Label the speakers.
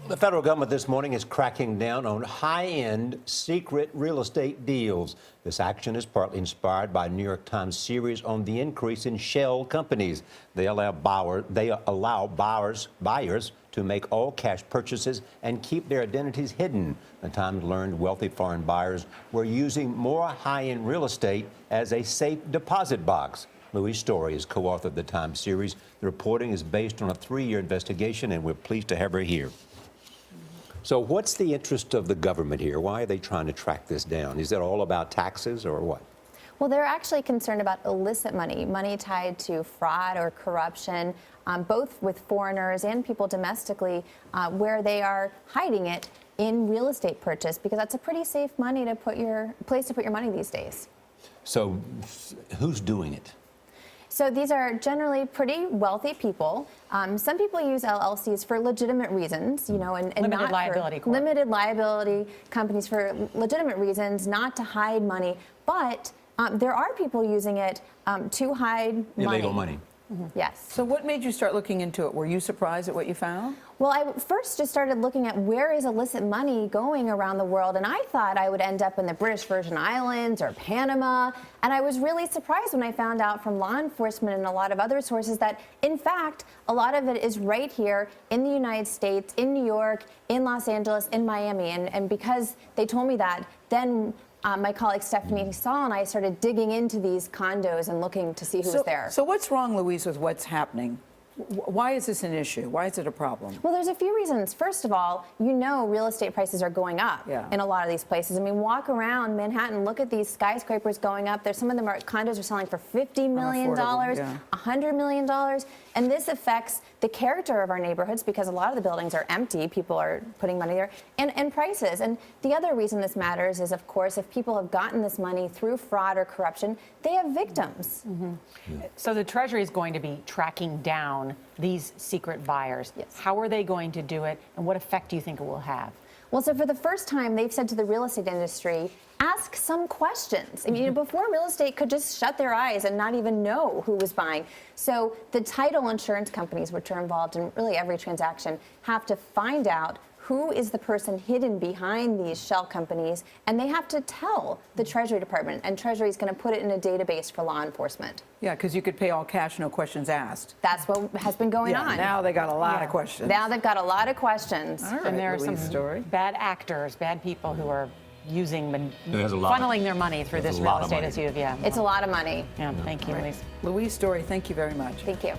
Speaker 1: The federal government this morning is cracking down on high-end secret real estate deals. This action is partly inspired by a New York Times series on the increase in shell companies. They allow buyers to make all-cash purchases and keep their identities hidden. The Times learned wealthy foreign buyers were using more high-end real estate as a safe deposit box. Louise Story is co-author of the Times series. The reporting is based on a 3-year investigation, and we're pleased to have her here. So what's the interest of the government here? Why are they trying to track this down? Is it all about taxes or what?
Speaker 2: Well, they're actually concerned about illicit money, money tied to fraud or corruption, both with foreigners and people domestically, where they are hiding it in real estate purchase, because that's a pretty safe place to put your money these days.
Speaker 1: So who's doing it?
Speaker 2: So these are generally pretty wealthy people. Some people use LLCs for legitimate reasons, and
Speaker 3: limited
Speaker 2: not
Speaker 3: liability
Speaker 2: for limited liability companies for legitimate reasons, not to hide money. But there are people using it to hide
Speaker 1: illegal money.
Speaker 2: Mm-hmm. Yes.
Speaker 3: So what made you start looking into it? Were you surprised at what you found?
Speaker 2: Well, I first just started looking at where is illicit money going around the world, and I thought I would end up in the British Virgin Islands or Panama, and I was really surprised when I found out from law enforcement and a lot of other sources that, in fact, a lot of it is right here in the United States, in New York, in Los Angeles, in Miami, and because they told me that, then my colleague Stephanie Saul and I started digging into these condos and looking to see who was there.
Speaker 3: So what's wrong, Louise, with what's happening? Why is this an issue? Why is it a problem?
Speaker 2: Well, there's a few reasons. First of all, real estate prices are going up in a lot of these places. I mean, walk around Manhattan, look at these skyscrapers going up. Some of them condos are selling for $50 million, $100 million. And this affects the character of our neighborhoods because a lot of the buildings are empty. People are putting money there, and prices. And the other reason this matters is, of course, if people have gotten this money through fraud or corruption, they have victims.
Speaker 4: Mm-hmm. Yeah. So the Treasury is going to be tracking down these secret buyers.
Speaker 2: Yes.
Speaker 4: How are they going to do it, and what effect do you think it will have?
Speaker 2: Well, so for the first time, they've said to the real estate industry, ask some questions. I mean, before real estate could just shut their eyes and not even know who was buying. So the title insurance companies, which are involved in really every transaction, have to find out who is the person hidden behind these shell companies, and they have to tell the Treasury Department, and Treasury is going to put it in a database for law enforcement.
Speaker 3: Yeah, because you could pay all cash, no questions asked.
Speaker 2: That's what has been going on.
Speaker 3: Now they got a lot of questions.
Speaker 2: Now they've got a lot of questions.
Speaker 3: All right,
Speaker 4: and there are
Speaker 3: Louise
Speaker 4: some
Speaker 3: Story.
Speaker 4: bad actors, bad people who are funneling their money through this real estate as you have.
Speaker 2: It's a lot of money.
Speaker 4: Yeah, thank you, Louise.
Speaker 3: Louise Story, thank you very much.
Speaker 2: Thank you.